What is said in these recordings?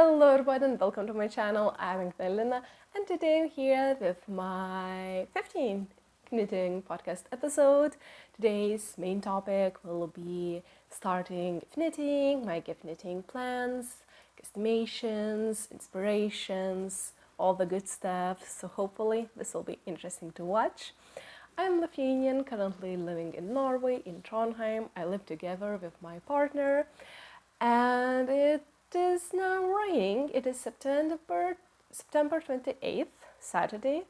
Hello everyone and welcome to my channel. I'm Agnelina and today I'm here with my 15th knitting podcast episode. Today's main topic will be starting gift knitting, my gift knitting plans, guesstimations, inspirations, all the good stuff. So hopefully this will be interesting to watch. I'm Lithuanian, currently living in Norway, in Trondheim. I live together with my partner and it is now raining. It is September 28th, Saturday,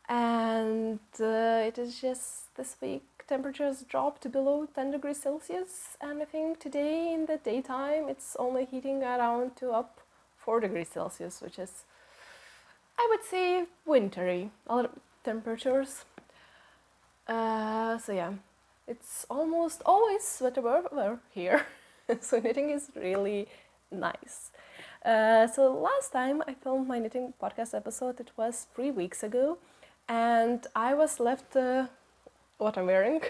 and it is just this week temperatures dropped to below 10 degrees Celsius, and I think today in the daytime it's only heating around to up 4 degrees Celsius, which is, I would say, wintry temperatures. So yeah, it's almost always sweater weather here. So knitting is really nice. So last time I filmed my knitting podcast episode, it was 3 weeks ago, and I was left what I'm wearing.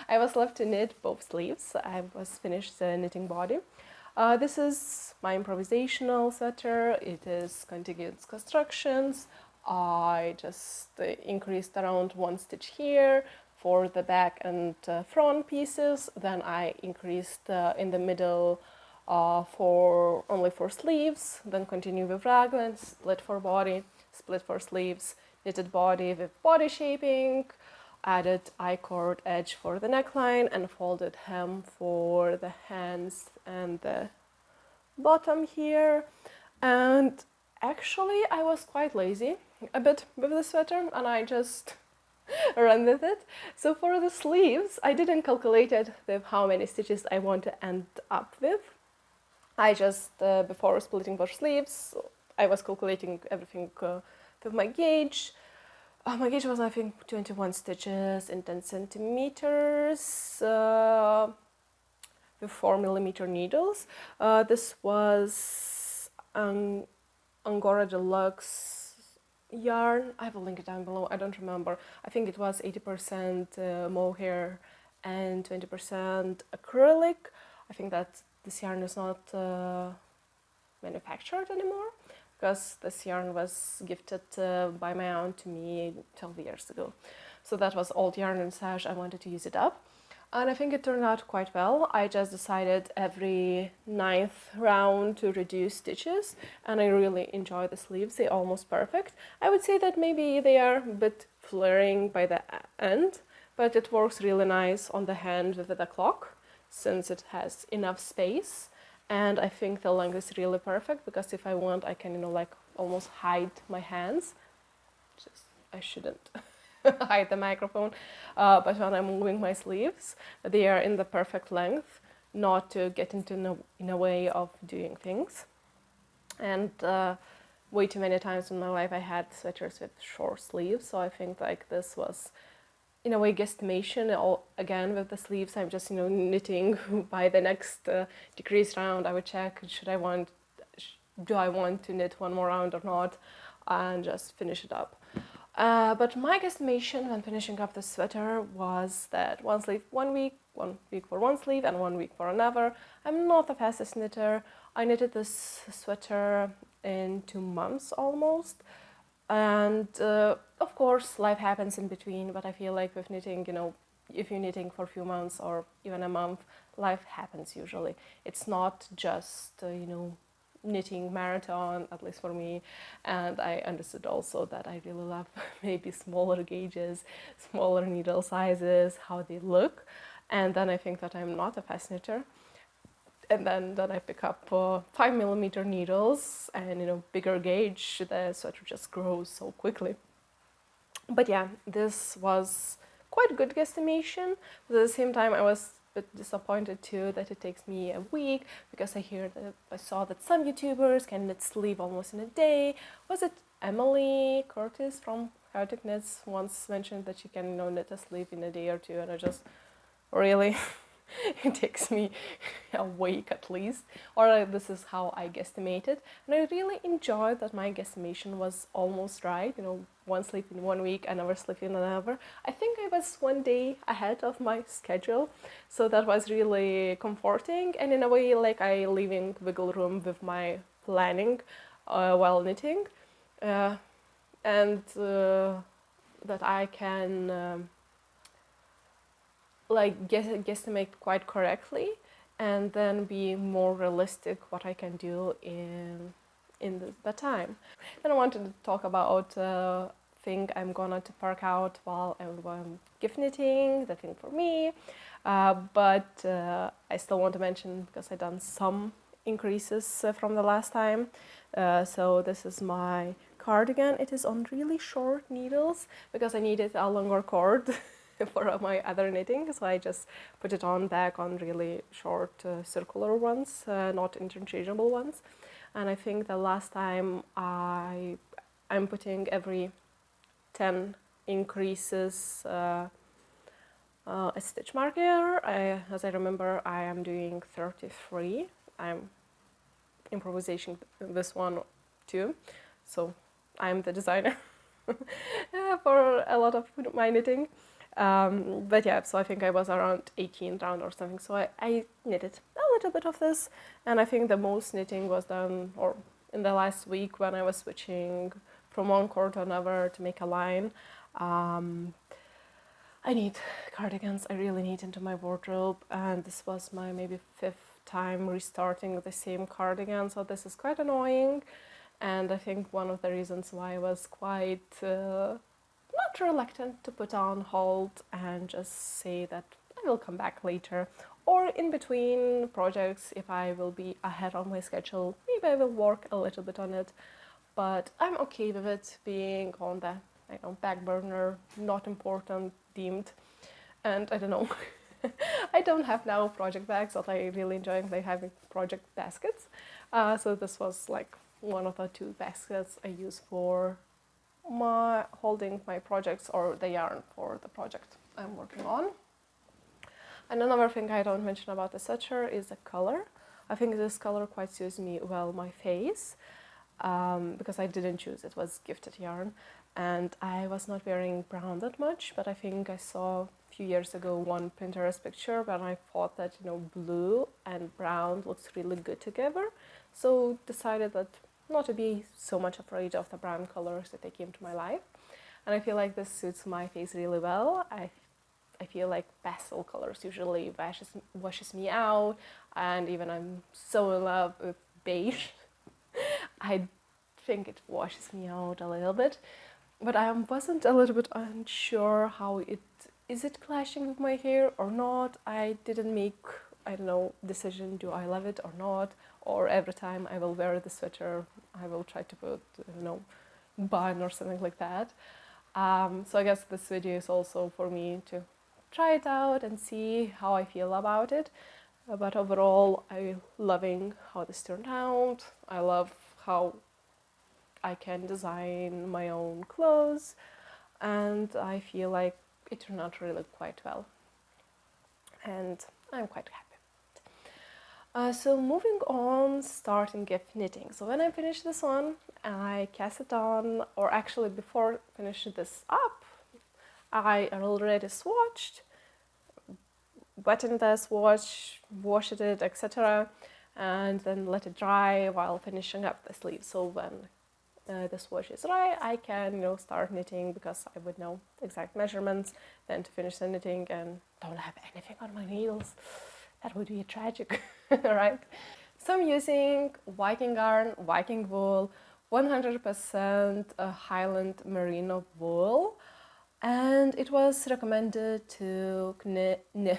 I was left to knit both sleeves. I was finished the knitting body. This is my improvisational sweater. It is contiguous constructions. I just increased around 1 stitch here for the back and front pieces. Then I increased in the middle for only for sleeves. Then continue with raglan, split for body, split for sleeves, knitted body with body shaping, added I-cord edge for the neckline, and folded hem for the hands and the bottom here. And actually I was quite lazy a bit with the sweater and I just run with it. So for the sleeves, I didn't calculate it with how many stitches I want to end up with. I just, before splitting for sleeves, I was calculating everything with my gauge. My gauge was, I think, 21 stitches in 10 centimeters with 4mm needles. This was Angora Luxe yarn. I will link it down below. I don't remember. I think it was 80% mohair and 20% acrylic. I think that this yarn is not manufactured anymore because this yarn was gifted by my aunt to me 12 years ago. So that was old yarn and sash. I wanted to use it up. And I think it turned out quite well. I just decided every 9th round to reduce stitches, and I really enjoy the sleeves. They're almost perfect. I would say that maybe they are a bit flaring by the end, but it works really nice on the hand with the clock since it has enough space. And I think the length is really perfect because if I want, I can, like almost hide my hands. I shouldn't. Hide the microphone, but when I'm moving my sleeves, they are in the perfect length, not to get into in a way of doing things. And way too many times in my life I had sweaters with short sleeves, so I think like this was in a way guesstimation. Again with the sleeves, I'm just knitting by the next decrease round. I would check, do I want to knit one more round or not, and just finish it up. But my guesstimation when finishing up the sweater was that one sleeve 1 week, 1 week for one sleeve and 1 week for another. I'm not the fastest knitter. I knitted this sweater in 2 months almost. And of course life happens in between, but I feel like with knitting, if you're knitting for a few months or even a month, life happens usually. It's not just, knitting marathon, at least for me. And I understood also that I really love maybe smaller gauges, smaller needle sizes, how they look. And then I think that I'm not a fast knitter. And then I pick up 5mm needles and bigger gauge. The sweater just grows so quickly. But yeah, this was quite a good guesstimation. But at the same time, I was bit disappointed too that it takes me a week because I saw that some YouTubers can knit sleeve almost in a day. Was it Emily Curtis from Chaotic Knits once mentioned that she can knit a sleeve in a day or two, and I just really It takes me a week at least, or this is how I guesstimated. And I really enjoyed that my guesstimation was almost right. You know, one sleep in 1 week, another sleep in another. I think I was 1 day ahead of my schedule, so that was really comforting. And in a way, like I leaving wiggle room with my planning while knitting, and that I can. Like guesstimate quite correctly, and then be more realistic what I can do in the time. Then I wanted to talk about thing I'm gonna to park out while I'm gift knitting, the thing for me, but I still want to mention because I done some increases from the last time. So this is my cardigan. It is on really short needles because I needed a longer cord for my other knitting, so I just put it on back on really short circular ones, not interchangeable ones. And I think the last time I'm putting every 10 increases a stitch mark here. As I remember, I am doing 33. I'm improvisation this one too, so I'm the designer for a lot of my knitting. But yeah, so I think I was around 18 round or something, so I knitted a little bit of this, and I think the most knitting was done or in the last week when I was switching from one cord to another to make a line. I need cardigans, I really need into my wardrobe, and this was my maybe 5th time restarting the same cardigan, so this is quite annoying. And I think one of the reasons why I was quite not reluctant to put on hold and just say that I will come back later, or in between projects if I will be ahead on my schedule, maybe I will work a little bit on it, but I'm okay with it being on the back burner, not important deemed. And I don't know, I don't have now project bags, but I really enjoy like having project baskets, so this was like one of the 2 baskets I use for my holding my projects or the yarn for the project I'm working on. And another thing I don't mention about the sweater is the color. I think this color quite suits me well my face, because I didn't choose, it was gifted yarn, and I was not wearing brown that much, but I think I saw a few years ago one Pinterest picture when I thought that blue and brown looks really good together, so decided that not to be so much afraid of the brown colors that they came to my life. And I feel like this suits my face really well. I feel like pastel colors usually washes me out, and even I'm so in love with beige, I think it washes me out a little bit. But I wasn't a little bit unsure how is it clashing with my hair or not. I didn't make, I don't know, decision, do I love it or not, or every time I will wear the sweater I will try to put bun or something like that. So I guess this video is also for me to try it out and see how I feel about it. But overall, I'm loving how this turned out. I love how I can design my own clothes, and I feel like it turned out really quite well, and I'm quite happy. So moving on, starting gift knitting. So when I finish this one, I cast it on, or actually before finishing this up, I already swatched, buttoned the swatch, washed it, etc., and then let it dry while finishing up the sleeve. So when the swatch is dry, I can start knitting, because I would know the exact measurements then to finish the knitting and don't have anything on my needles. That would be tragic, right? So I'm using Viking Garn, Viking wool, 100% Highland Merino wool, and it was recommended to knit the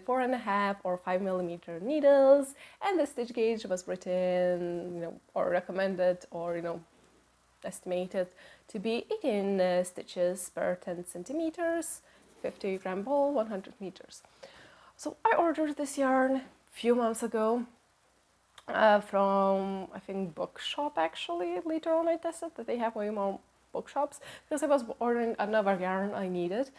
4.5 or 5 millimeter needles, and the stitch gauge was written, or recommended, or estimated to be 18 stitches per 10 centimeters, 50 gram ball, 100 meters. So I ordered this yarn a few months ago from, I think, Bookshop. Actually, later on I tested that they have way more bookshops, because I was ordering another yarn I needed.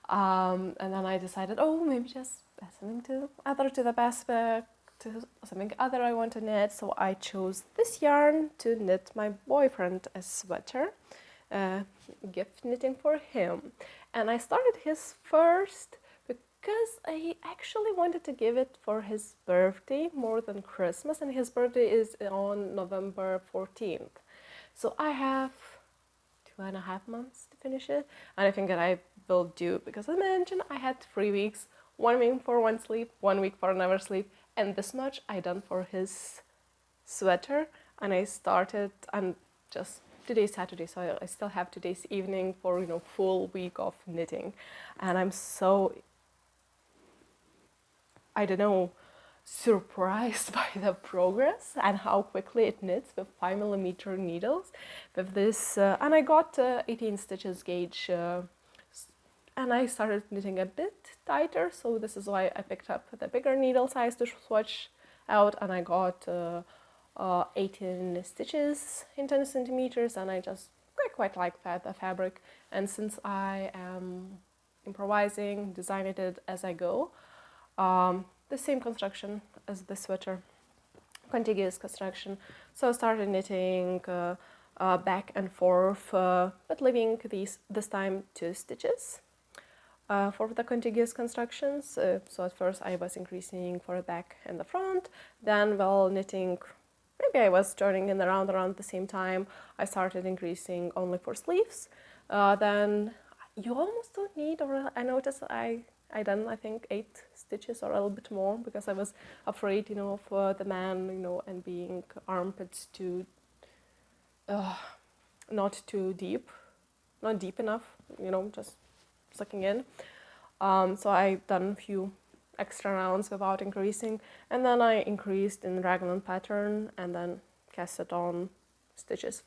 And then I decided, oh, maybe just add something to the basket, to something other I want to knit. So I chose this yarn to knit my boyfriend a sweater, gift knitting for him. And I started his first because I actually wanted to give it for his birthday more than Christmas, and his birthday is on November 14th. So I have 2.5 months to finish it, and I think that I will do, because I mentioned I had 3 weeks, 1 week for one sleeve, 1 week for another sleeve, and this much I done for his sweater. And I started, and just today's Saturday, so I still have today's evening for full week of knitting, and I'm so, I don't know, surprised by the progress and how quickly it knits with 5mm needles with this, and I got 18 stitches gauge, and I started knitting a bit tighter, so this is why I picked up the bigger needle size to swatch out, and I got 18 stitches in 10 centimeters, and I quite like the fabric. And since I am improvising, designing it as I go, the same construction as the sweater, contiguous construction. So I started knitting back and forth, but leaving this time 2 stitches for the contiguous constructions. So at first I was increasing for the back and the front, then while knitting, maybe I was turning in around the same time, I started increasing only for sleeves. Then you almost don't need, or I noticed I done, I think, 8 stitches or a little bit more, because I was afraid, of the man, and being armpits too, not too deep, not deep enough, just sucking in. So I done a few extra rounds without increasing, and then I increased in raglan pattern, and then casted on stitches,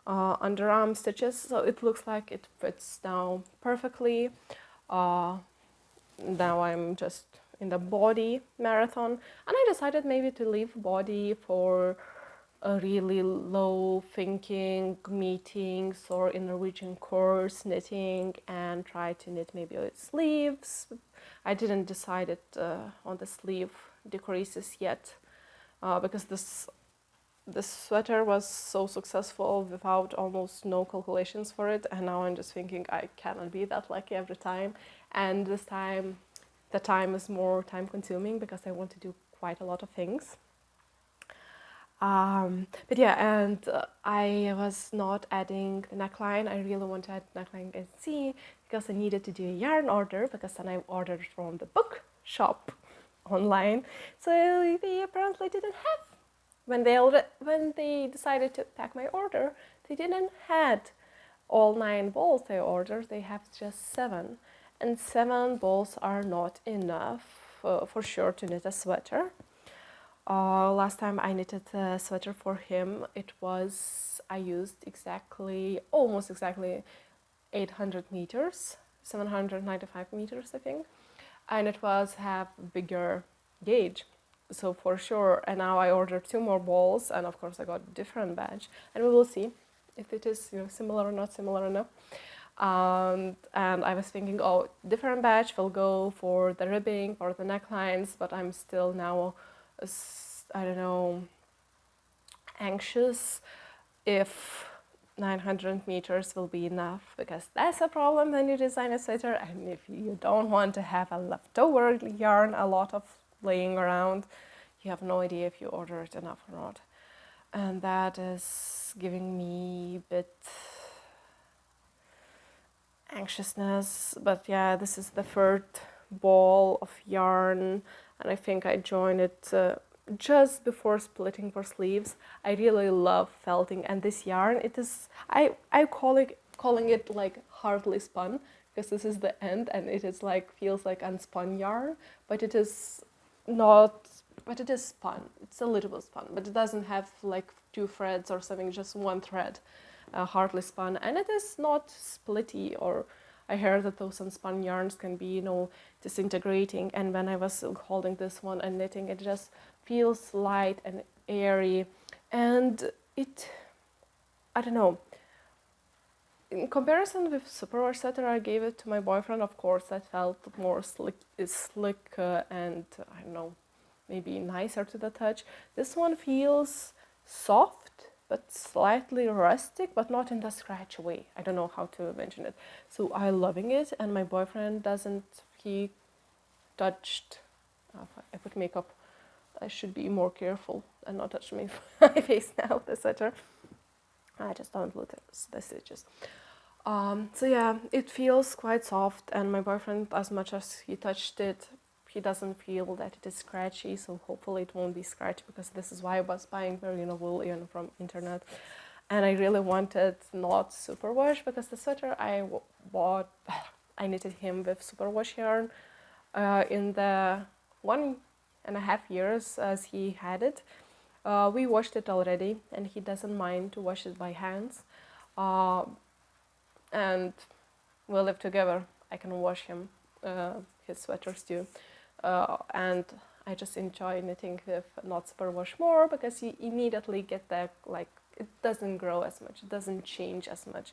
underarm stitches, so it looks like it fits now perfectly. Now I'm just in the body marathon, and I decided maybe to leave body for a really low thinking meetings or in Norwegian course knitting, and try to knit maybe sleeves. I didn't decide it on the sleeve decreases yet, because this sweater was so successful without almost no calculations for it, and now I'm just thinking I cannot be that lucky every time, and this time the time is more time consuming because I want to do quite a lot of things. But yeah, and I was not adding the neckline. I really want to add neckline and see, because I needed to do a yarn order, because then I ordered from the book shop online, so they apparently didn't have, when they decided to pack my order, they didn't had all 9 balls they ordered. They have just 7, and 7 balls are not enough for sure to knit a sweater. Last time I knitted a sweater for him, I used almost exactly 800 meters, 795 meters, I think, and it was have bigger gauge. So for sure, and now I ordered 2 more balls, and of course I got a different batch, and we will see if it is similar or not similar enough. And I was thinking, oh, different batch will go for the ribbing, for the necklines, but I'm still now, I don't know, anxious if 900 meters will be enough, because that's a problem when you design a sweater, and if you don't want to have a leftover yarn, a lot of laying around, you have no idea if you order it enough or not, and that is giving me a bit anxiousness. But yeah, this is the 3rd ball of yarn, and I think I joined it just before splitting for sleeves. I really love felting, and this yarn, it is, I calling it like hardly spun, because this is the end, and it is like, feels like unspun yarn, but it is not, but it is spun. It's a little bit spun, but it doesn't have like 2 threads or something, just 1 thread, hardly spun, and it is not splitty, or I heard that those unspun yarns can be, disintegrating, and when I was holding this one and knitting, it just feels light and airy, and it, I don't know, in comparison with Superwash sweater, I gave it to my boyfriend. Of course, that felt more slick and I don't know, maybe nicer to the touch. This one feels soft but slightly rustic, but not in the scratch way. I don't know how to mention it. So I'm loving it, and my boyfriend doesn't. He touched. I put makeup. I should be more careful and not touch my face now. The sweater. I just don't look at the stitches. So yeah, it feels quite soft, and my boyfriend, as much as he touched it, he doesn't feel that it is scratchy, so hopefully it won't be scratchy, because this is why I was buying merino wool even from internet. And I really wanted not superwash, because the sweater I bought, I knitted him with superwash yarn in the 1.5 years as he had it. We washed it already, and he doesn't mind to wash it by hands. And we live together. I can wash him, his sweaters too. And I just enjoy knitting with not superwash more, because you immediately get that, like, it doesn't grow as much, it doesn't change as much.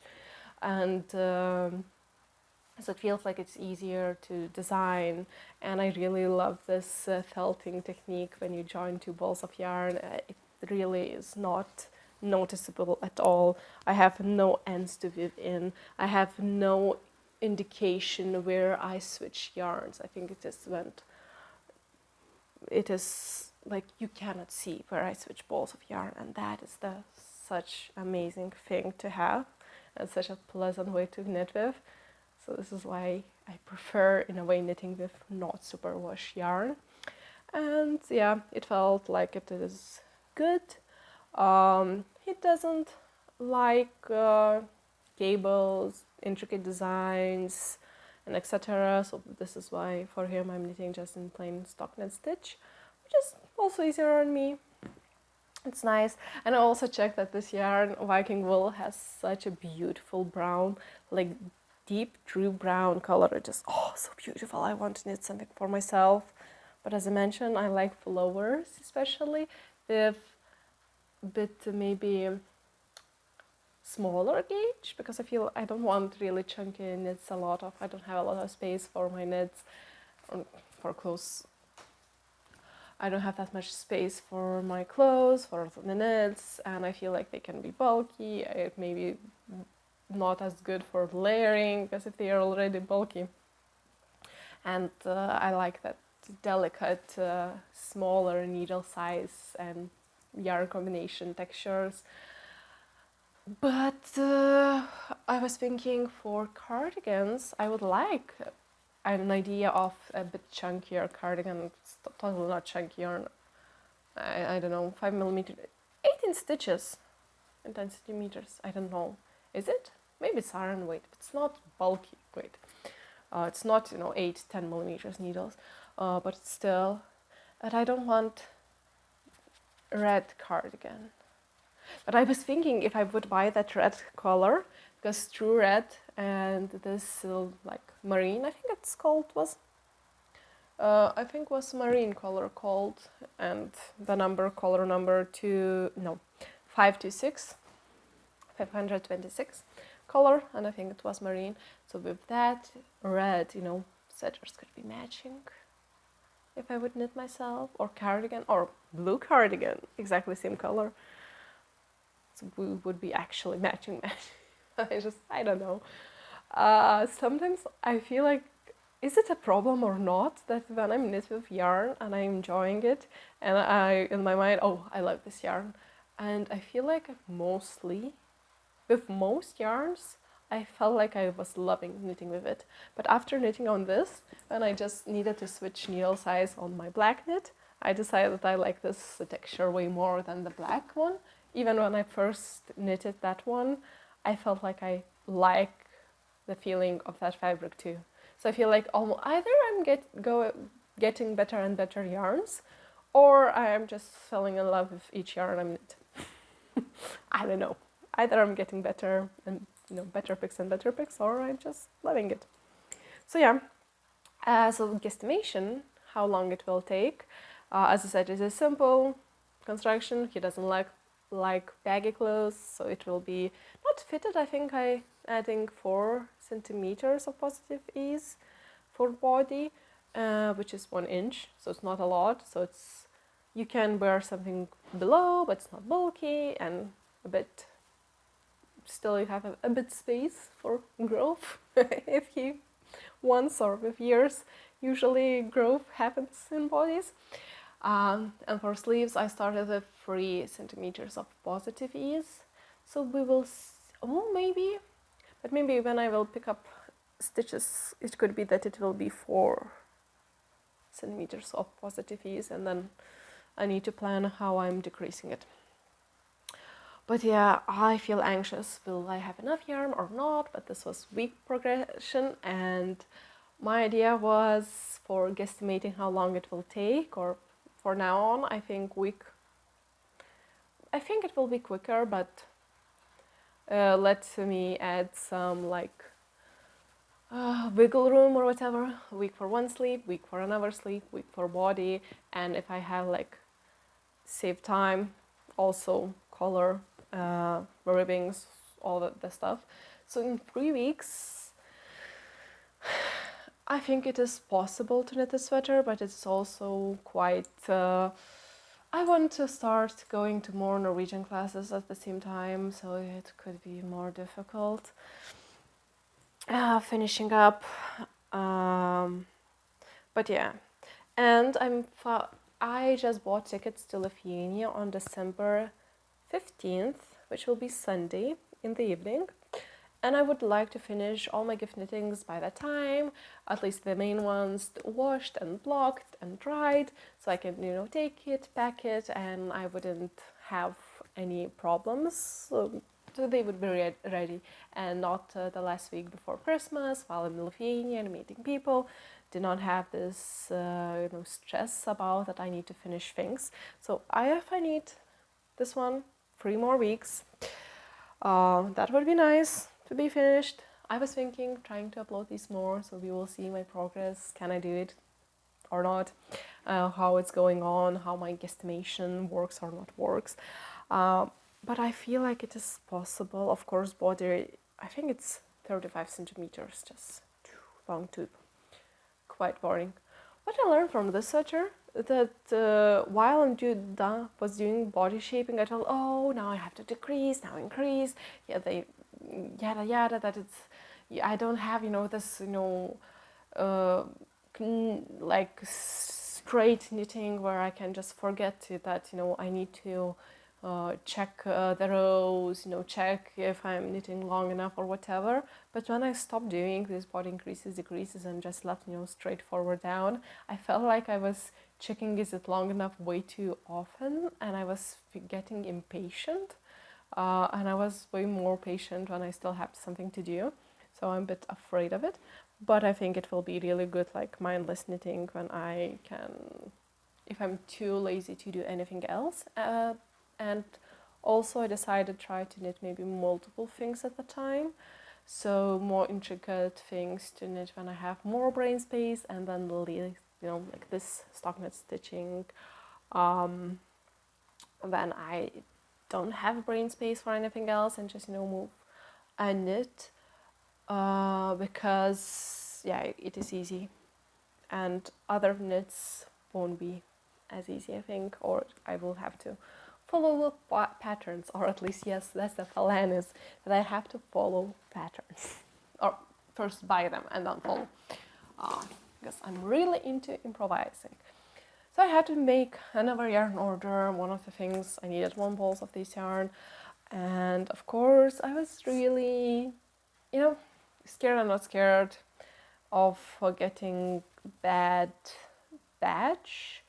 And so it feels like it's easier to design. And I really love this felting technique when you join two balls of yarn. It really is not noticeable at all. I have no ends to weave in. I have no indication where I switch yarns. I think it is like you cannot see where I switch balls of yarn, and that is such amazing thing to have, and such a pleasant way to knit with. So this is why I prefer, in a way, knitting with not superwash yarn. And yeah, it felt like it is good. He doesn't like cables, intricate designs, and etc. So this is why for him I'm knitting just in plain stockinette stitch, which is also easier on me. It's nice. And I also checked that this yarn, Viking wool, has such a beautiful brown, like deep true brown color. It just, oh, so beautiful. I want to knit something for myself. But as I mentioned, I like flowers, especially with a bit maybe smaller gauge, because I feel I don't want really chunky knits I don't have a lot of space for my knits, for clothes. I don't have that much space for my clothes, for the knits, and I feel like they can be bulky. It may be not as good for layering, because if they are already bulky. And I like that delicate, smaller needle size and yarn combination textures. But I was thinking for cardigans, I would like an idea of a bit chunkier cardigan. It's totally not chunky yarn. I don't know, 5mm, 18 stitches and 10 centimeters. I don't know. Is it? Maybe it's iron weight. It's not bulky weight. It's not 8-10mm needles, but still. But I don't want red cardigan. But I was thinking if I would buy that red color, because true red and this like marine, I think it's called, was marine color called, and the color number 526 color, and I think it was marine. So with that red, sweaters could be matching if I would knit myself, or cardigan, or blue cardigan, exactly same color. So we would be actually matching. I don't know. Sometimes I feel like, is it a problem or not that when I'm knit with yarn and I'm enjoying it, and in my mind, oh, I love this yarn, and I feel like with most yarns, I felt like I was loving knitting with it. But after knitting on this, when I just needed to switch needle size on my black knit, I decided that I like this texture way more than the black one. Even when I first knitted that one, I felt like I like the feeling of that fabric too. So I feel like either I'm getting better and better yarns, or I am just falling in love with each yarn I'm knit. I don't know. Either I'm getting better and better picks and better picks, or I'm just loving it. So yeah, so guesstimation how long it will take. As I said, it's a simple construction. He doesn't like baggy clothes, so it will be not fitted. I think I adding 4 centimeters of positive ease for body, which is 1 inch, so it's not a lot. So it's, you can wear something below, but it's not bulky, and a bit, still you have a bit space for growth if you once or with years, usually growth happens in bodies. And for sleeves, I started with 3 centimeters of positive ease. So we will, maybe, but maybe when I will pick up stitches, it could be that it will be 4 centimeters of positive ease, and then I need to plan how I'm decreasing it. But yeah, I feel anxious. Will I have enough yarn or not? But this was week progression, and my idea was for guesstimating how long it will take, or for now on, I think it will be quicker, but let me add some like wiggle room or whatever. A week for one sleeve, week for another sleeve, week for body, and if I have like save time, also color, ribbings, all the stuff. So in 3 weeks, I think it is possible to knit a sweater, but it's also quite... I want to start going to more Norwegian classes at the same time, so it could be more difficult. Finishing up. But yeah. And I just bought tickets to Lithuania on December 15th, which will be Sunday in the evening. And I would like to finish all my gift knittings by that time, at least the main ones, washed and blocked and dried, so I can, take it, pack it, and I wouldn't have any problems. So they would be ready, and not the last week before Christmas, while in Lithuania and meeting people, do not have this, stress about that I need to finish things. So if I need this one, 3 more weeks, that would be nice to be finished. I was thinking, trying to upload these more, so we will see my progress. Can I do it or not? How it's going on, how my guesstimation works or not works. But I feel like it is possible. Of course, body, I think it's 35 centimeters, just long tube. Quite boring. What I learned from this sweater, that while I was doing body shaping, I thought, now I have to decrease, now increase. Yeah, yada yada, that it's, I don't have, this, like straight knitting where I can just forget that, I need to check the rows, check if I'm knitting long enough or whatever. But when I stopped doing this body increases, decreases, and just left, straight forward down, I felt like I was checking is it long enough way too often, and I was getting impatient. And I was way more patient when I still have something to do. So I'm a bit afraid of it. But I think it will be really good, like mindless knitting, when I can, if I'm too lazy to do anything else. And also I decided to try to knit maybe multiple things at the time. So more intricate things to knit when I have more brain space, and then like this stockinette stitching when I don't have brain space for anything else, and just move and knit because it is easy, and other knits won't be as easy, I think, or I will have to follow the patterns, or at least, yes, that's the plan, is that I have to follow patterns, or first buy them and then follow, because I'm really into improvising. So I had to make another yarn order. One of the things, I needed 1 balls of this yarn, and of course I was really, scared and not scared of getting bad batch,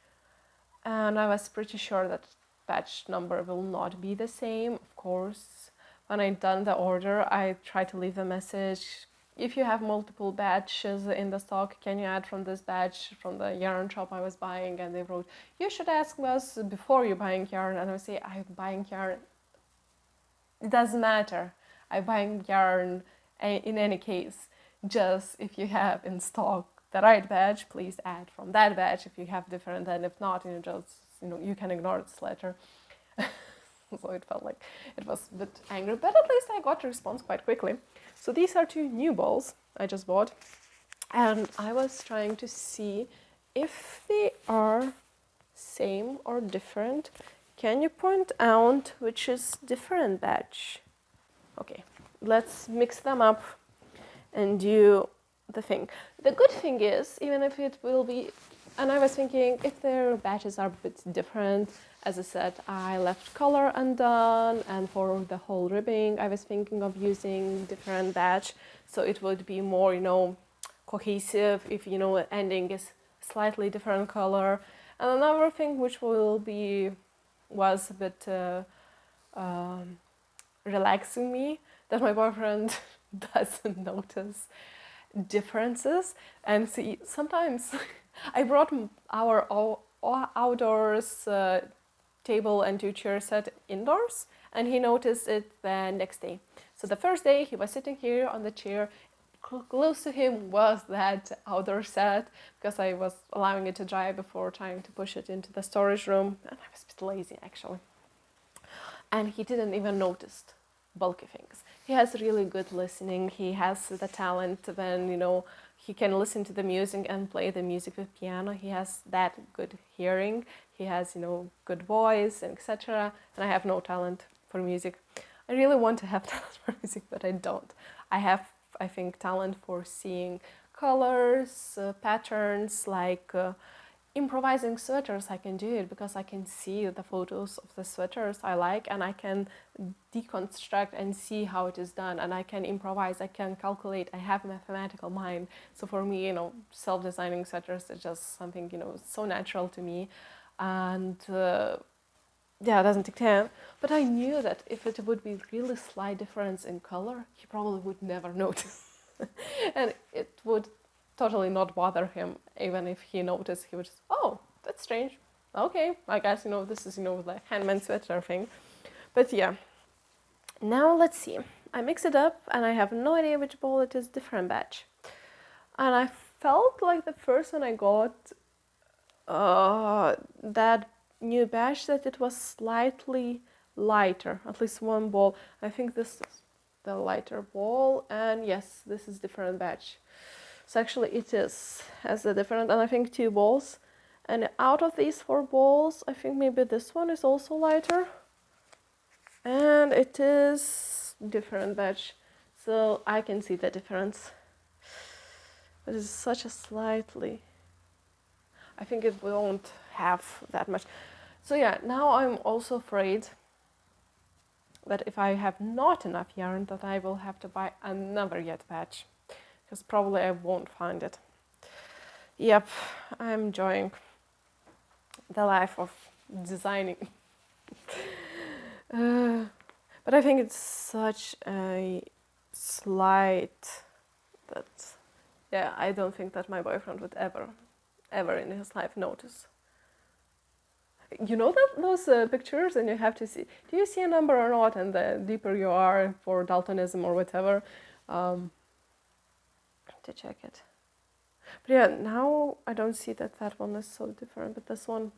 and I was pretty sure that batch number will not be the same. Of course, when I done the order, I tried to leave a message. If you have multiple batches in the stock, can you add from this batch from the yarn shop I was buying? And they wrote, you should ask us before you're buying yarn. And I say, I'm buying yarn. It doesn't matter. I'm buying yarn in any case. Just if you have in stock the right batch, please add from that batch if you have different. And if not, just you can ignore this letter. So it felt like it was a bit angry, but at least I got a response quite quickly. So these are 2 new balls I just bought, and I was trying to see if they are same or different. Can you point out which is different batch? Okay, let's mix them up and do the thing. The good thing is, even if it will be, and I was thinking if their batches are a bit different, as I said, I left color undone, and for the whole ribbing, I was thinking of using different batch, so it would be more, cohesive if, ending is slightly different color. And another thing which was a bit relaxing me, that my boyfriend doesn't notice differences. And see, sometimes I brought our outdoors table and 2 chair set indoors, and he noticed it the next day. So the first day he was sitting here on the chair, close to him was that outdoor set, because I was allowing it to dry before trying to push it into the storage room, and I was a bit lazy actually. And he didn't even notice bulky things. He has really good listening. He has the talent when, he can listen to the music and play the music with piano. He has that good hearing. He has, good voice, and etc. And I have no talent for music. I really want to have talent for music, but I don't. I have, I think, talent for seeing colors, patterns, like improvising sweaters. I can do it because I can see the photos of the sweaters I like, and I can deconstruct and see how it is done, and I can improvise, I can calculate, I have a mathematical mind. So for me, self-designing sweaters is just something, so natural to me, and it doesn't take time. But I knew that if it would be really slight difference in color, he probably would never notice. And it would totally not bother him. Even if he noticed, he would just, oh, that's strange. Okay, I guess, this is, the handmade sweater thing. But yeah, now let's see. I mix it up, and I have no idea which ball it is, different batch. And I felt like the first one I got that new batch, that it was slightly lighter, at least one ball. I think this is the lighter ball, and yes, this is different batch. So actually it has the different, and I think 2 balls. And out of these 4 balls, I think maybe this one is also lighter. And it is different batch. So I can see the difference. But it's such a slightly, I think it won't have that much. So yeah, now I'm also afraid that if I have not enough yarn, that I will have to buy another yet batch, because probably I won't find it. Yep, I'm enjoying the life of designing. But I think it's such a slight that, I don't think that my boyfriend would ever in his life notice. You know that those pictures, and you have to see, do you see a number or not, and the deeper you are for daltonism or whatever, to check it. But yeah, now I don't see that one is so different, but this one,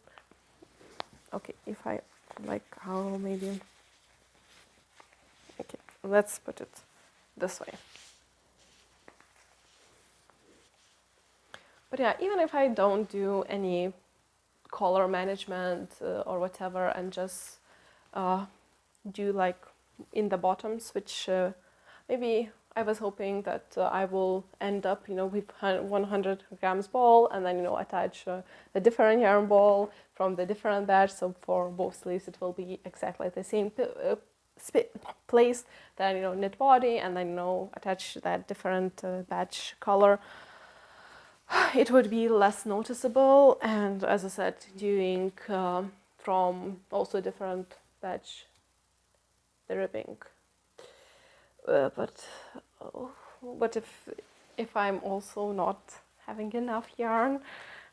okay, if I like how maybe, okay, let's put it this way. But yeah, even if I don't do any color management or whatever, and just do like in the bottoms, which maybe I was hoping that I will end up, with 100 grams ball, and then, attach a different yarn ball from the different batch. So for both sleeves, it will be exactly the same place. Then, knit body, and then, attach that different batch color. It would be less noticeable, and as I said, doing from also different batch the ribbing. But if I'm also not having enough yarn,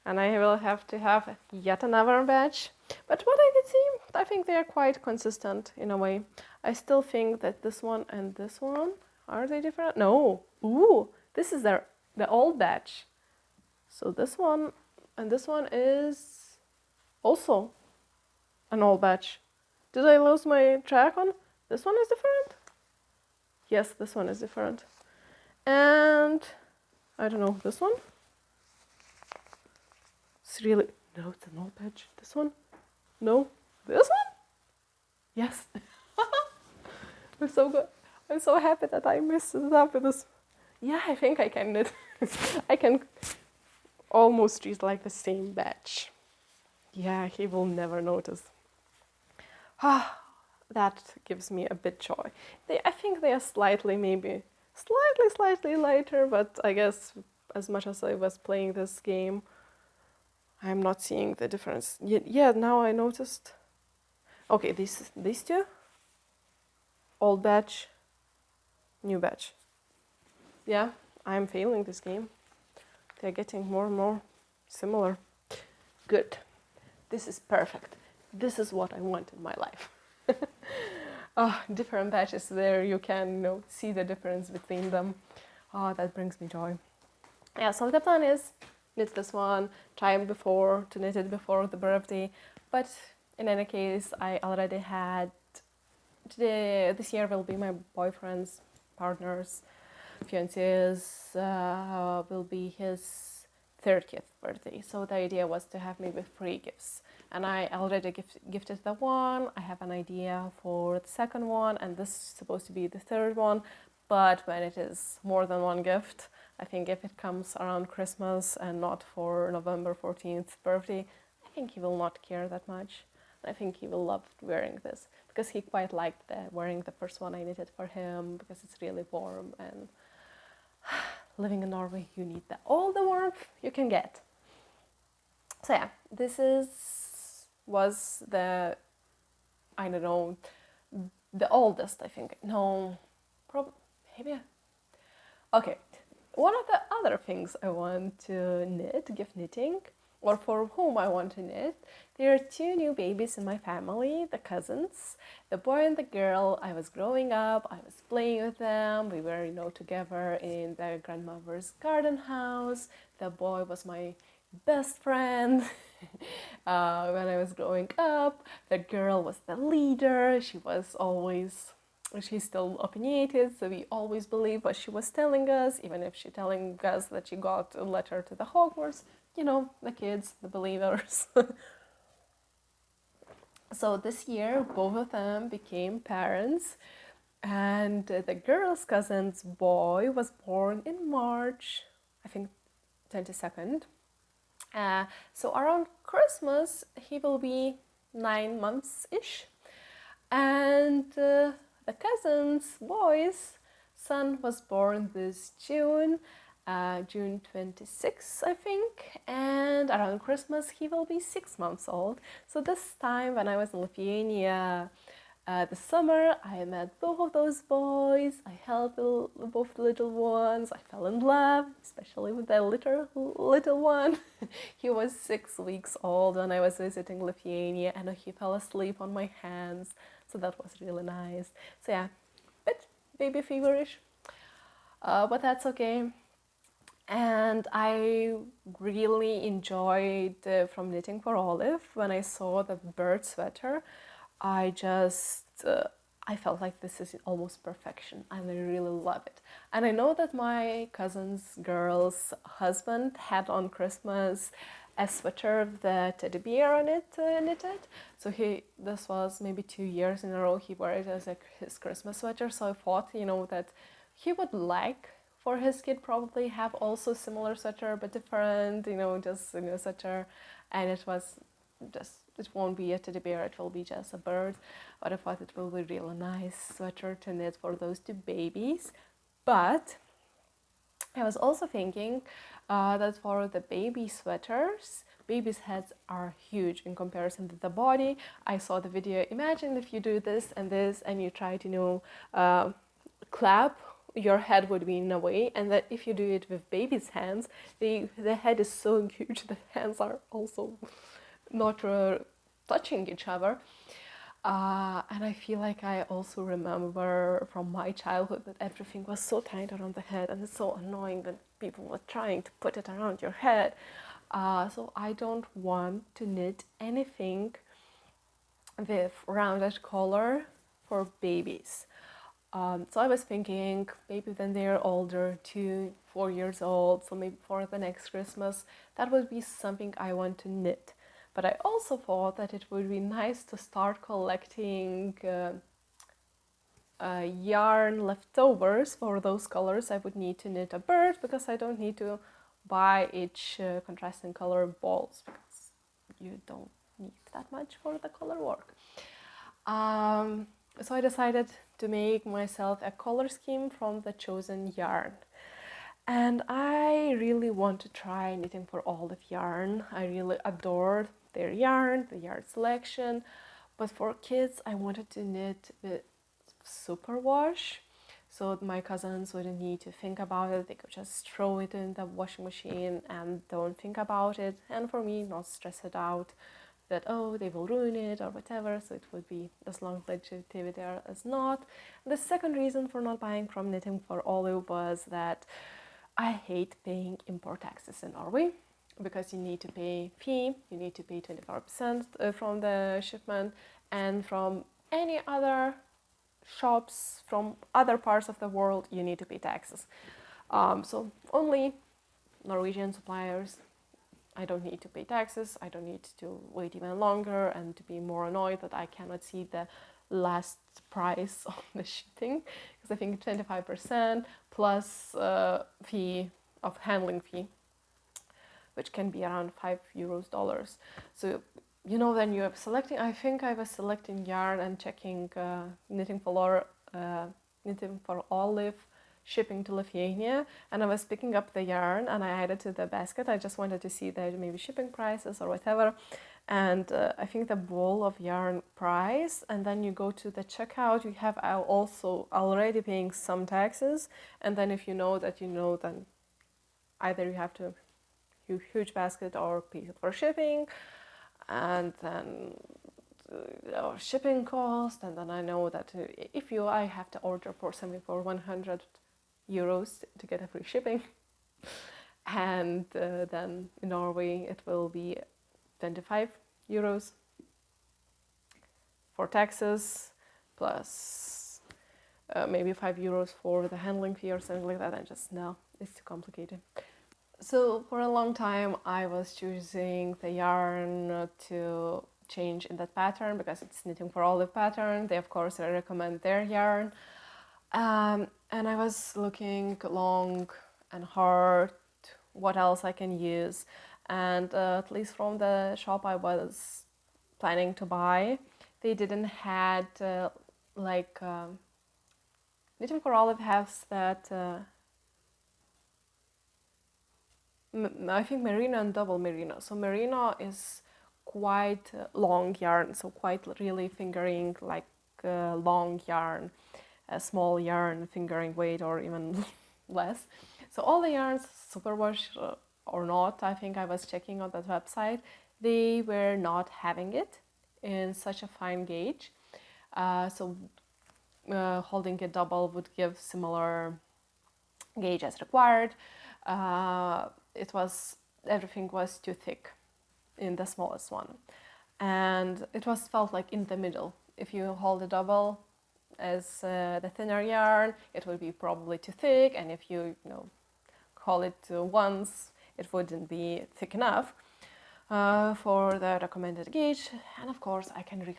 and I will have to have yet another batch. But what I can see, I think they are quite consistent in a way. I still think that this one and this one, are they different? No. Ooh, this is the old batch. So this one and this one is also an old batch. Did I lose my track on? This one is different? Yes, this one is different. And I don't know, this one? It's really, no, it's an old patch. This one? No. This one? Yes. I'm so good. I'm so happy that I messed it up with this. Yeah, I think I can knit. I can almost treat like the same batch. Yeah, he will never notice. Ah, that gives me a bit joy. I think they are slightly, maybe slightly lighter, but I guess as much as I was playing this game, I'm not seeing the difference. Yeah, now I noticed. Okay, these two. Old batch, new batch. Yeah, I'm failing this game. They're getting more and more similar. Good. This is perfect. This is what I want in my life. Different batches there, you can see the difference between them. That brings me joy. Yeah, so the plan is knit this one, try to knit it before the birthday. But in any case, I already had this year will be my boyfriend's partner's fiance's will be his 30th birthday. So the idea was to have maybe 3 gifts. And I already gifted the one. I have an idea for the second one, and this is supposed to be the third one. But when it is more than one gift, I think if it comes around Christmas and not for November 14th birthday, I think he will not care that much. I think he will love wearing this because he quite liked wearing the first one I knitted for him because it's really warm, and living in Norway, you need all the warmth you can get. So yeah, this was the, I don't know, the oldest, I think. No, probably, maybe. Okay, one of the other things I want to knit, gift knitting, or for whom I want to knit, there are 2 new babies in my family, the cousins, the boy and the girl. I was growing up, I was playing with them, we were, together in the grandmother's garden house. The boy was my best friend when I was growing up. The girl was the leader, she's still opinionated, so we always believe what she was telling us, even if she telling us that she got a letter to the Hogwarts. The kids, the believers. So this year, both of them became parents, and the girl's cousin's boy was born in March, I think 22nd. So around Christmas, he will be 9 months-ish. And the cousin's boy's son was born this June, June 26th, I think, and around Christmas he will be 6 months old. So this time when I was in Lithuania this summer, I met both of those boys. I held both little ones. I fell in love, especially with the little one. He was 6 weeks old when I was visiting Lithuania, and he fell asleep on my hands. So that was really nice. So yeah, bit baby feverish, but that's okay. And I really enjoyed from Knitting for Olive. When I saw the bird sweater, I felt like this is almost perfection, and I really love it. And I know that my cousin's girl's husband had on Christmas a sweater with the teddy bear on it knitted. So this was maybe 2 years in a row he wore it as his Christmas sweater. So I thought, that he would like for his kid probably have also similar sweater but different, sweater, and it won't be a teddy bear, it will be just a bird. But I thought it will be really nice sweater to knit for those 2 babies. But I was also thinking that for the baby sweaters, babies' heads are huge in comparison to the body. I saw the video, imagine if you do this and you try to clap, your head would be in a way, and that if you do it with baby's hands, the head is so huge, the hands are also not touching each other. And I feel like I also remember from my childhood that everything was so tight around the head, and it's so annoying that people were trying to put it around your head. So I don't want to knit anything with rounded collar for babies. So I was thinking maybe when they're older, 2, 4 years old, so maybe for the next Christmas, that would be something I want to knit. But I also thought that it would be nice to start collecting yarn leftovers for those colors. I would need to knit a bird because I don't need to buy each contrasting color balls because you don't need that much for the color work. So I decided to make myself a color scheme from the chosen yarn. And I really want to try knitting for Olive yarn. I really adored their yarn, the yarn selection. But for kids, I wanted to knit with Superwash, so my cousins wouldn't need to think about it. They could just throw it in the washing machine and don't think about it. And for me, not stress it out that, oh, they will ruin it or whatever. So it would be as long longevity as not. The second reason for not buying from Knitting for Olive was that I hate paying import taxes in Norway because you need to pay fee, you need to pay 25% from the shipment, and from any other shops from other parts of the world, you need to pay taxes. So only Norwegian suppliers, I don't need to pay taxes. I don't need to wait even longer and to be more annoyed that I cannot see the last price of the shipping, because I think 25% plus fee of handling fee, which can be around €5. So you know, then you're selecting, I think I was selecting yarn and checking knitting for Olive shipping to Lithuania, and I was picking up the yarn and I added to the basket. I just wanted to see the maybe shipping prices or whatever, and I think the ball of yarn price, and then you go to the checkout, you have also already paying some taxes, and then if you know that you know, then either you have to huge basket or pay for shipping, and then shipping cost, and then I know that if I have to order for something for €100 to get a free shipping, and then in Norway it will be €25 for taxes plus maybe €5 for the handling fee or something like that. I just know it's too complicated. So for a long time I was choosing the yarn to change in that pattern because it's Knitting for Olive pattern. They of course recommend their yarn, and I was looking long and hard what else I can use, and at least from the shop I was planning to buy, they didn't had Knitting for Olive has that I think merino and double merino. So merino is quite long yarn, so quite really fingering like long yarn, a small yarn fingering weight or even less. So all the yarns, Superwash or not, I think I was checking on that website, they were not having it in such a fine gauge. So holding a double would give similar gauge as required. Everything was too thick in the smallest one, and it was felt like in the middle. If you hold a double as the thinner yarn, it would be probably too thick, and if you hold it once, it wouldn't be thick enough for the recommended gauge. And of course I can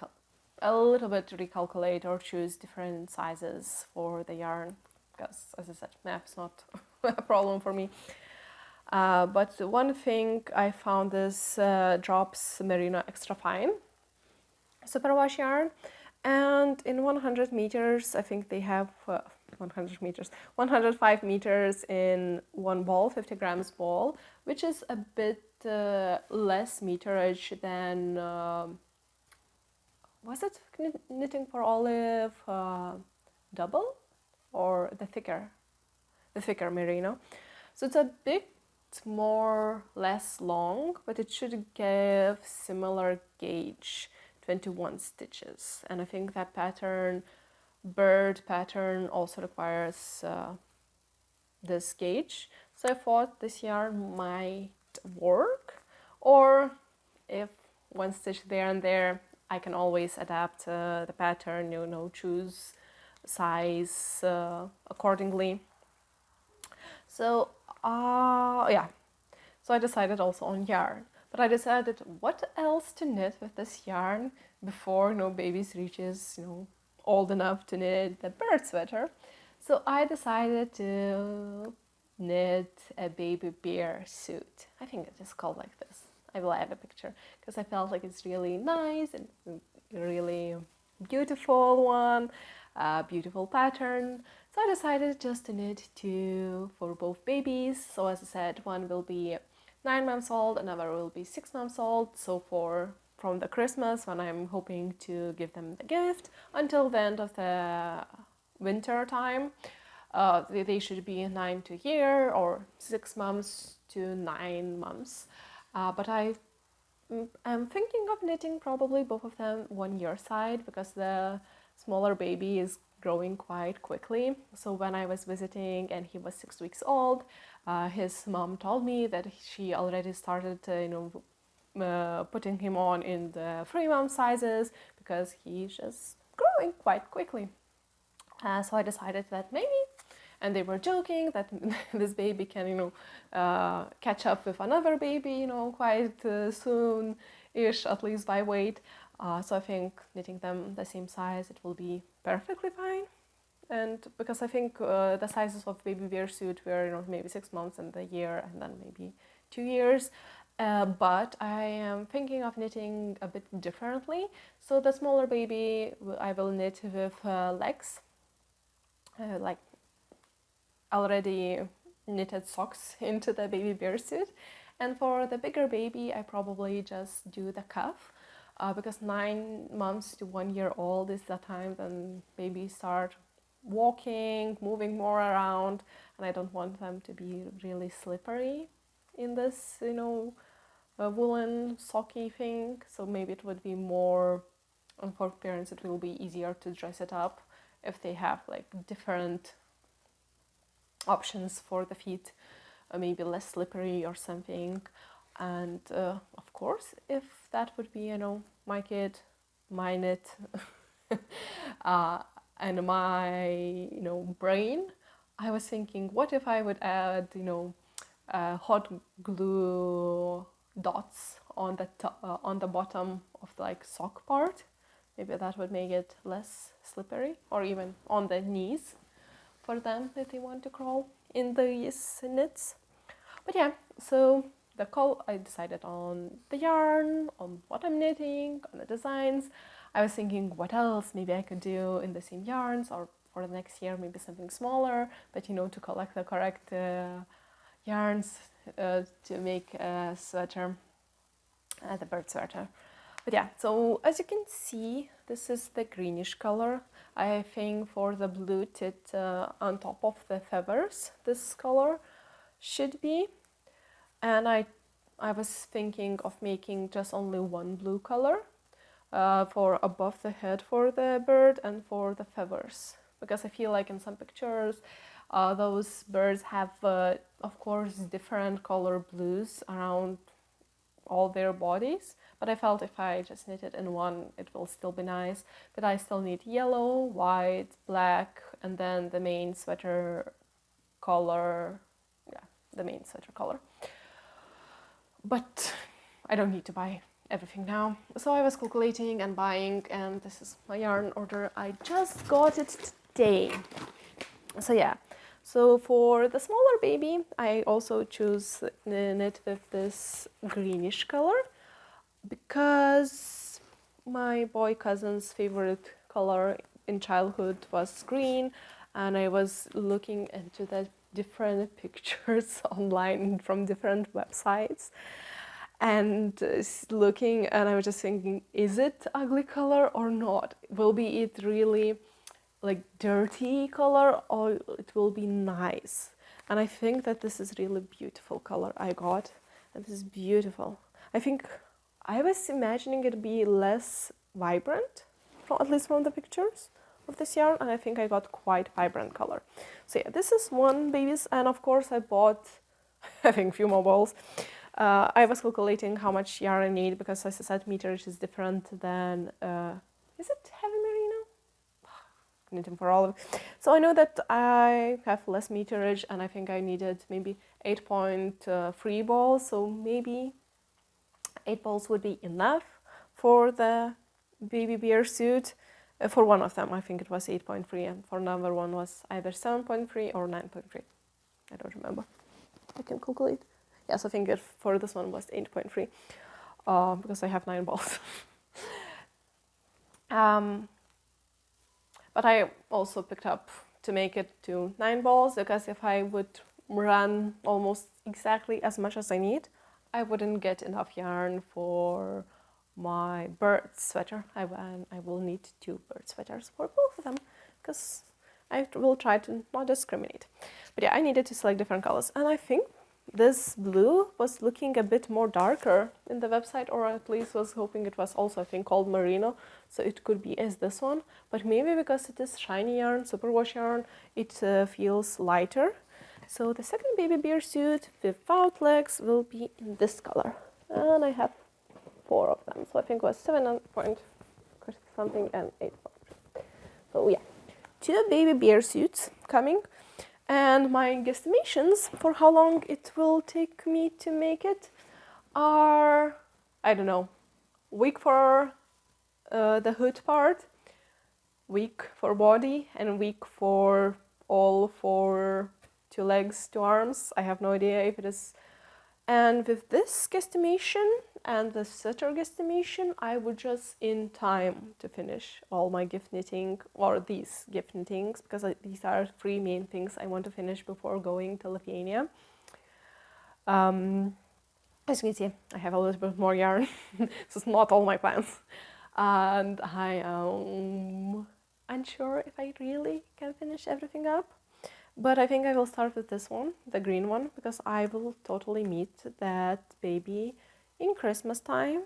a little bit recalculate or choose different sizes for the yarn, because as I said, math's not a problem for me. But one thing I found is Drops Merino Extra Fine Superwash yarn, and in 100 meters, I think they have 105 meters in one ball, 50 grams ball, which is a bit less meterage than, was it Knitting for Olive double or the thicker merino? So it's a bit less long, but it should give similar gauge, 21 stitches. And I think that bird pattern also requires this gauge. So I thought this yarn might work, or if one stitch there and there, I can always adapt the pattern, you know, choose size accordingly. So yeah, so I decided also on yarn, but I decided what else to knit with this yarn before, you know, babies reaches, you know, old enough to knit the bird sweater. So I decided to knit a baby bear suit. I think it is called like this. I will add a picture because I felt like it's really nice and really beautiful one, beautiful pattern. So I decided just to knit two for both babies. So as I said, one will be 9 months old, another will be 6 months old. So from the Christmas when I'm hoping to give them the gift until the end of the winter time, they should be 9 to a year or 6 months to 9 months. But I'm thinking of knitting probably both of them 1 year side because the smaller baby is growing quite quickly. So when I was visiting and he was 6 weeks old, his mom told me that she already started, putting him on in the 3-month sizes because he's just growing quite quickly. So I decided that maybe, and they were joking that this baby can, catch up with another baby, quite soon-ish, at least by weight. So I think knitting them the same size, it will be perfectly fine. And because I think the sizes of baby bear suit were, maybe 6 months and a year, and then maybe 2 years. But I am thinking of knitting a bit differently. So the smaller baby, I will knit with legs, like already knitted socks into the baby bear suit. And for the bigger baby, I probably just do the cuff. Because 9 months to 1 year old is the time when babies start walking, moving more around, and I don't want them to be really slippery in this, woolen socky thing. So maybe it would be more, and for parents it will be easier to dress it up if they have like different options for the feet, maybe less slippery or something. And of course, if that would be, my kid, my knit, and my, brain, I was thinking, what if I would add, hot glue dots on the bottom of the like sock part? Maybe that would make it less slippery, or even on the knees for them if they want to crawl in these knits. But yeah, so the color, I decided on the yarn, on what I'm knitting, on the designs. I was thinking what else maybe I could do in the same yarns, or for the next year maybe something smaller, but to collect the correct yarns to make a sweater, the bird sweater. But yeah, so as you can see, this is the greenish color. I think for the blue tit on top of the feathers, this color should be. And I was thinking of making just only one blue color for above the head for the bird and for the feathers. Because I feel like in some pictures, those birds have, of course, different color blues around all their bodies. But I felt if I just knit it in one, it will still be nice. But I still need yellow, white, black, and then the main sweater color. Yeah, the main sweater color. But I don't need to buy everything now. So I was calculating and buying, and this is my yarn order. I just got it today. So yeah. So for the smaller baby, I also choose knit with this greenish color because my boy cousin's favorite color in childhood was green, and I was looking into the different pictures online from different websites and looking, and I was just thinking, is it ugly color or not? Will be it really like dirty color, or it will be nice? And I think that this is really beautiful color I got, and this is beautiful. I think I was imagining it be less vibrant, at least from the pictures of this yarn, and I think I got quite vibrant color. So yeah, this is one baby's, and of course I bought I think a few more balls I was calculating how much yarn I need because, as I said, meterage is different than, is it heavy merino? Knitting for all of it. So I know that I have less meterage, and I think I needed maybe 8.3 balls, so maybe 8 balls would be enough for the baby bear suit. For one of them, I think it was 8.3, and for another one was either 7.3 or 9.3. I don't remember. I can calculate. Yes, I think for this one was 8.3 because I have 9 balls. But I also picked up to make it to 9 balls because if I would run almost exactly as much as I need, I wouldn't get enough yarn for my bird sweater. I will need 2 bird sweaters for both of them because I will try to not discriminate. But yeah, I needed to select different colors, and I think this blue was looking a bit more darker in the website, or at least was hoping it was also, I think, called merino, so it could be as this one, but maybe because it is shiny yarn, superwash yarn, it feels lighter. So the second baby bear suit without legs will be in this color, and I have 4 of them, so I think it was 7 point something and 8 point. So yeah, 2 baby bear suits coming. And my guesstimations for how long it will take me to make it are, I don't know, week for the hood part, week for body, and week for all 4, 2 legs, 2 arms. I have no idea if it is. And with this guesstimation and the setter guesstimation, I would just in time to finish all my gift knitting, or these gift knittings, because these are 3 main things I want to finish before going to Lithuania. As you can see, I have a little bit more yarn. This is not all my plans. And I am unsure if I really can finish everything up. But I think I will start with this one, the green one, because I will totally meet that baby in Christmas time.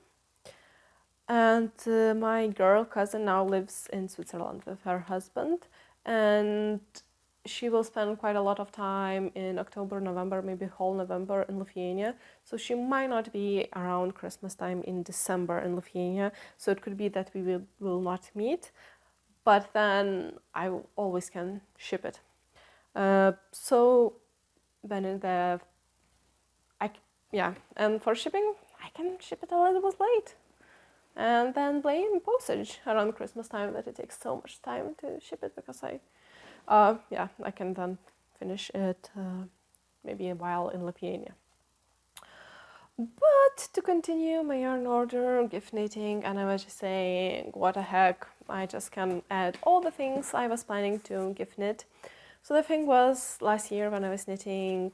And my girl cousin now lives in Switzerland with her husband, and she will spend quite a lot of time in October, November, maybe whole November in Lithuania. So she might not be around Christmas time in December in Lithuania. So it could be that we will not meet, but then I always can ship it. So then and for shipping, I can ship it a little bit late, and then blame postage around Christmas time that it takes so much time to ship it, because I can then finish it maybe a while in Lithuania. But to continue my yarn order, gift knitting, and I was just saying, what the heck, I just can add all the things I was planning to gift knit. So the thing was, last year when I was knitting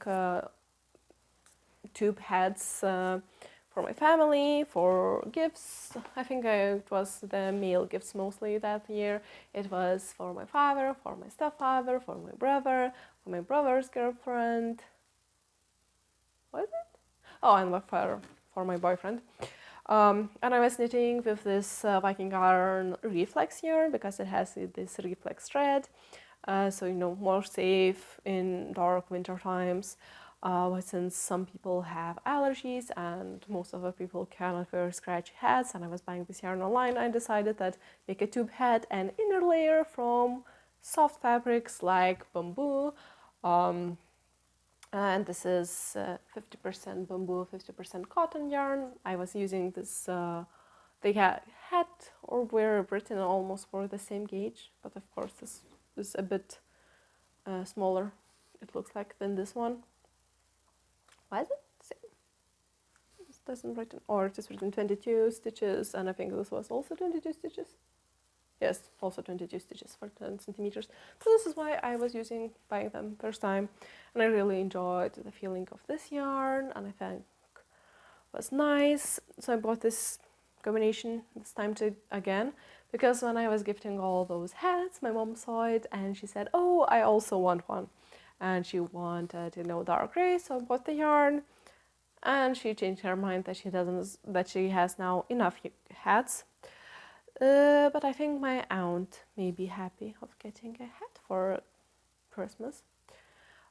tube heads for my family, for gifts, I think it was the male gifts mostly that year. It was for my father, for my stepfather, for my brother, for my brother's girlfriend. What is it? Oh, and for my boyfriend. And I was knitting with this Viking Garn Reflex yarn because it has this reflex thread. So, more safe in dark winter times, since some people have allergies and most of the people cannot wear scratchy hats, and I was buying this yarn online, I decided that make a tube head and inner layer from soft fabrics like bamboo, and this is 50% bamboo, 50% cotton yarn. I was using this, they had or were written almost for the same gauge, but of course this is a bit smaller, it looks like, than this one. Why is it the same? This doesn't written, or it is written 22 stitches, and I think this was also 22 stitches. Yes, also 22 stitches for 10 centimeters. So this is why I was buying them first time, and I really enjoyed the feeling of this yarn, and I think it was nice. So I bought this combination this time again, because when I was gifting all those hats, my mom saw it and she said, "Oh, I also want one," and she wanted dark gray. So I bought the yarn, and she changed her mind that she has now enough hats. But I think my aunt may be happy of getting a hat for Christmas.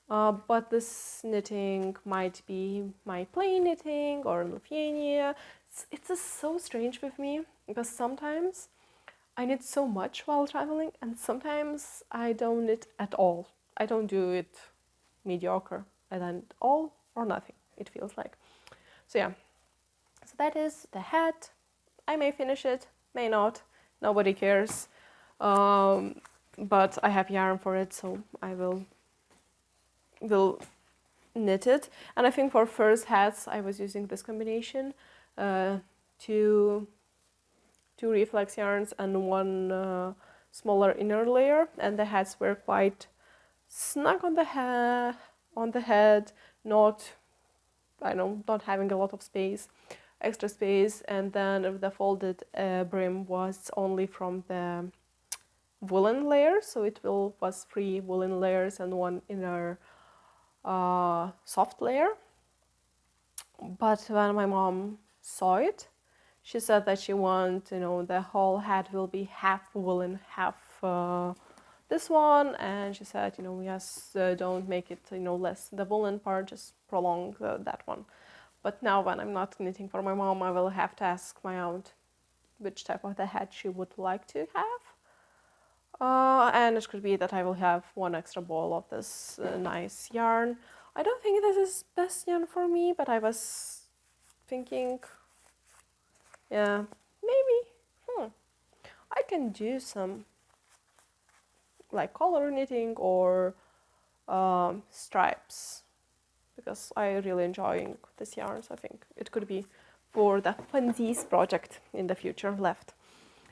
But this knitting might be my plain knitting or in Lithuania. It's just so strange with me because sometimes I knit so much while traveling and sometimes I don't knit at all. I don't do it mediocre. I done all or nothing, it feels like. So yeah, so that is the hat. I may finish it, may not, nobody cares. But I have yarn for it, so I will knit it. And I think for first hats I was using this combination, two reflex yarns and one smaller inner layer, and the hats were quite snug on the head, not not having a lot of space, extra space, and then the folded brim was only from the woolen layer, so it was 3 woolen layers and 1 inner soft layer. But when my mom saw it, she said that she wants, the whole hat will be half woolen, half this one, and she said, yes, don't make it, less the woolen part, just prolong that one. But now when I'm not knitting for my mom, I will have to ask my aunt which type of the hat she would like to have. And it could be that I will have 1 extra ball of this nice yarn. I don't think this is best yarn for me, but I was thinking, yeah, maybe I can do some like color knitting or stripes, because I really enjoying this yarn, so I think it could be for the funsies project in the future left.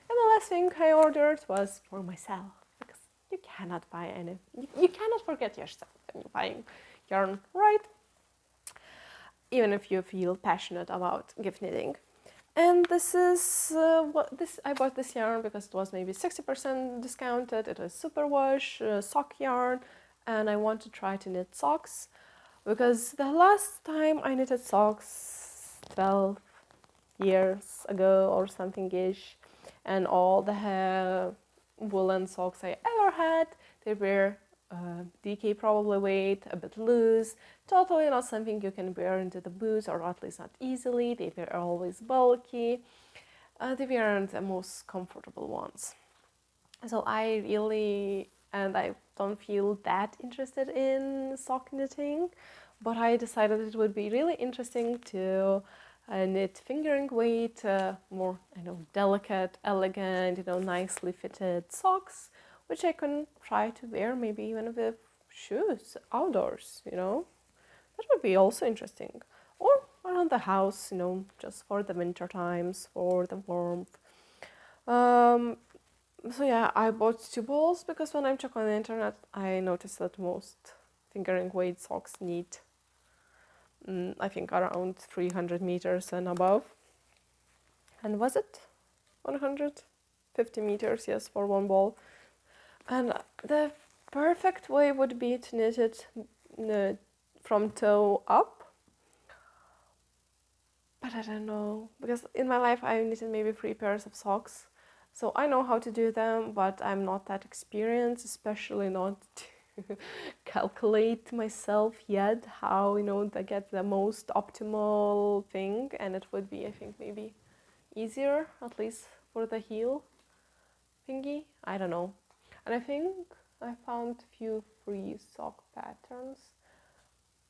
And the last thing I ordered was for myself, because you cannot buy any, you cannot forget yourself when you're buying yarn, right? Even if you feel passionate about gift knitting. And this is I bought this yarn because it was maybe 60% discounted. It was Superwash sock yarn, and I want to try to knit socks because the last time I knitted socks 12 years ago or something-ish, and all the woolen socks I ever had, they were DK probably weight, a bit loose, totally not something you can wear into the boots, or at least not easily. They were always bulky. They weren't the most comfortable ones. So I don't feel that interested in sock knitting, but I decided it would be really interesting to knit fingering weight, more delicate, elegant, nicely fitted socks, which I can try to wear maybe even with shoes outdoors. That would be also interesting. Or around the house, just for the winter times, for the warmth. So yeah, I bought 2 balls because when I check on the internet, I noticed that most fingering weight socks need, I think, around 300 meters and above. And was it 150 meters? Yes, for 1 ball. And the perfect way would be to knit it from toe up. But I don't know, because in my life I knitted maybe 3 pairs of socks. So I know how to do them, but I'm not that experienced, especially not to calculate myself yet how, to get the most optimal thing. And it would be, I think, maybe easier, at least for the heel thingy. I don't know. And I think I found a few free sock patterns.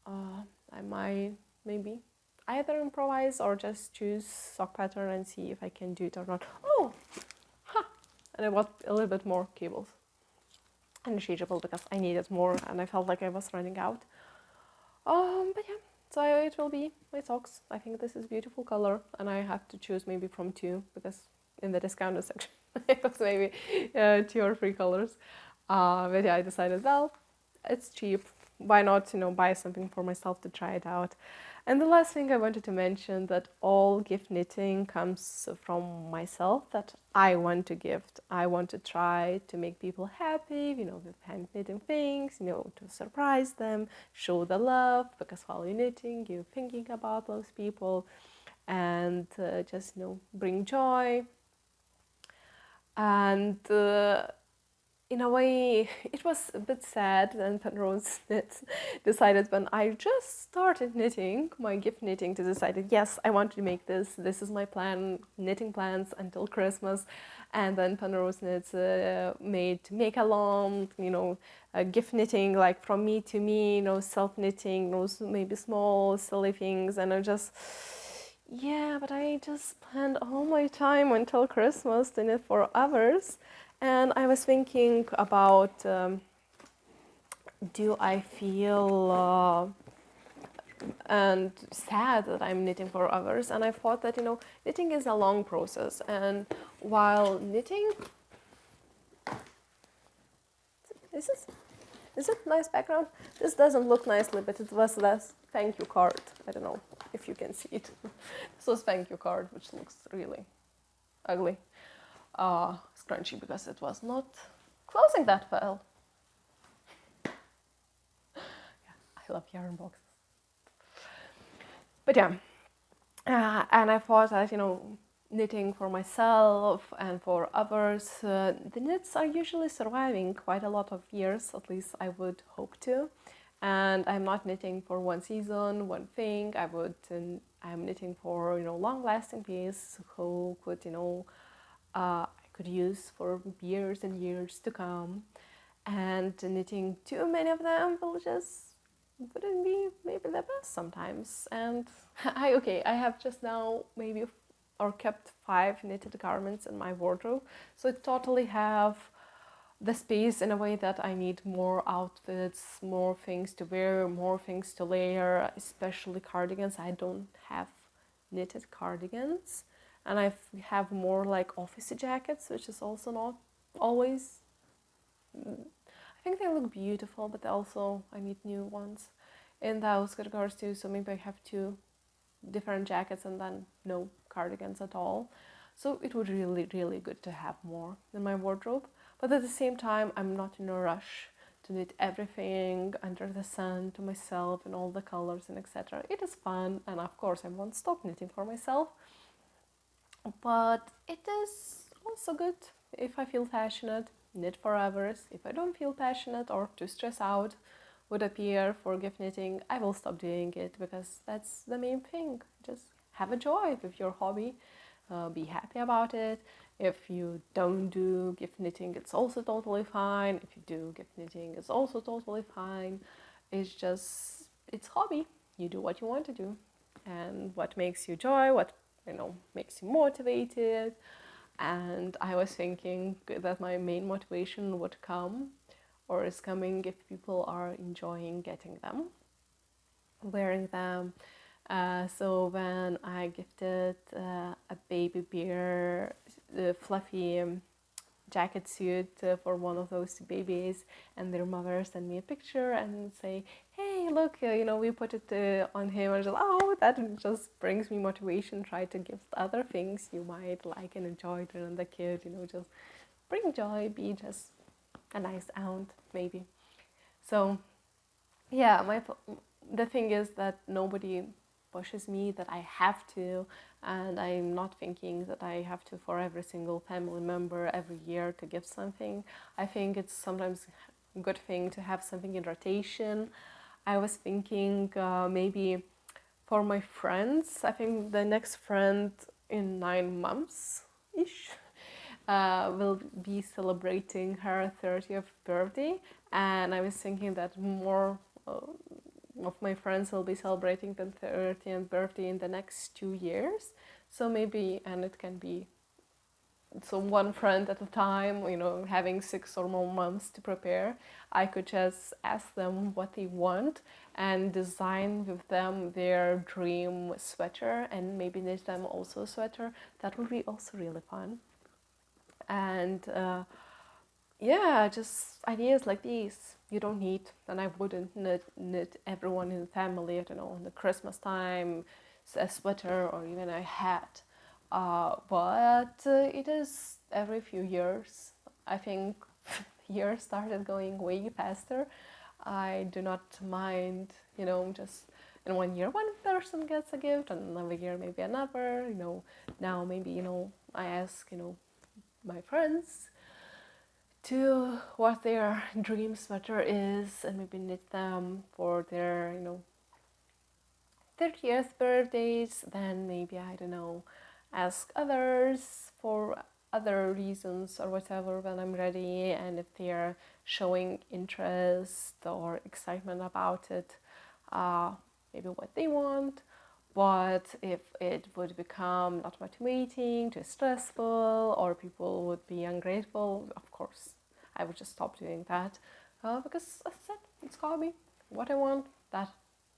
I might maybe either improvise or just choose sock pattern and see if I can do it or not. Oh, and I bought a little bit more cables and changeable because I needed more and I felt like I was running out. But yeah, so it will be my socks. I think this is beautiful color, and I have to choose maybe from 2 because in the discounted section it was maybe 2 or 3 colors. But yeah, I decided, well, it's cheap. Why not, buy something for myself to try it out. And the last thing I wanted to mention, that all gift knitting comes from myself, that I want to gift. I want to try to make people happy, with hand knitting things, to surprise them, show the love, because while you're knitting, you're thinking about those people, and just, bring joy. And in a way, it was a bit sad when Penrose decided, when I just started knitting, my gift knitting, to decided, yes, I want to make this. This is my plan, knitting plans until Christmas. And then Penrose Knits made make along, gift knitting, like from me to me, self knitting, those maybe small silly things, and I just. Yeah, but I just spent all my time until Christmas to knit for hours. And I was thinking about, do I feel and sad that I'm knitting for hours? And I thought that, knitting is a long process. And while knitting, is it nice background? This doesn't look nicely, but it was less thank you card. I don't know if you can see it. This was thank you card, which looks really ugly. Scrunchy because it was not closing that well. Yeah, I love yarn boxes. But yeah, and I thought that, knitting for myself and for others, the knits are usually surviving quite a lot of years, at least I would hope to. And I'm not knitting for one season, one thing. I'm knitting for, long-lasting pieces who could, I could use for years and years to come. And knitting too many of them wouldn't be maybe the best sometimes. And I have just now maybe or kept 5 knitted garments in my wardrobe, so I totally have the space in a way that I need more outfits, more things to wear, more things to layer, especially cardigans. I don't have knitted cardigans, and I have more like office jackets, which is also not always. I think they look beautiful, but also I need new ones in those categories too. So maybe I have 2 different jackets and then no cardigans at all. So it would really, really good to have more in my wardrobe. But at the same time, I'm not in a rush to knit everything under the sun to myself in all the colors and etc. It is fun, and of course I won't stop knitting for myself. But it is also good if I feel passionate, knit for hours. If I don't feel passionate or too stressed out would appear for gift knitting, I will stop doing it, because that's the main thing. Just have a joy with your hobby, be happy about it. If you don't do gift knitting, it's also totally fine. If you do gift knitting, it's also totally fine. It's hobby. You do what you want to do, and what makes you joy, what makes you motivated. And I was thinking that my main motivation would come, or is coming, if people are enjoying getting them, wearing them. So when I gifted a baby bear fluffy jacket suit for one of those babies, and their mother sent me a picture and say, hey, look, we put it on him. I was like, that just brings me motivation. Try to gift other things you might like and enjoy during the kid, just bring joy, be just a nice aunt maybe. So yeah, the thing is that nobody pushes me that I have to, and I'm not thinking that I have to for every single family member every year to give something. I think it's sometimes a good thing to have something in rotation. I was thinking maybe for my friends, I think the next friend in 9 months-ish will be celebrating her 30th birthday, and I was thinking that more of my friends will be celebrating their 30th birthday in the next 2 years. So maybe, and it can be so one friend at a time, having 6 or more months to prepare. I could just ask them what they want and design with them their dream sweater, and maybe knit them also a sweater. That would be also really fun. And just ideas like these. You don't need, and I wouldn't knit everyone in the family, in the Christmas time, a sweater or even a hat. But it is every few years. I think years started going way faster. I do not mind, just in 1 year one person gets a gift, and another year maybe another. Now maybe I ask my friends to what their dream sweater is, and maybe knit them for their 30th birthdays. Then maybe, I don't know, ask others for other reasons or whatever when I'm ready, and if they're showing interest or excitement about it, maybe what they want. But if it would become not motivating, too stressful, or people would be ungrateful, of course I would just stop doing that, because as I said, it's gotta be what I want, that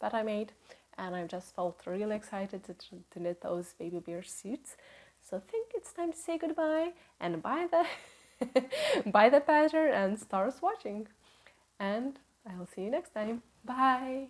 I made, and I just felt really excited to knit those baby bear suits. So I think it's time to say goodbye and buy the buy the pattern and start swatching. And I'll see you next time. Bye.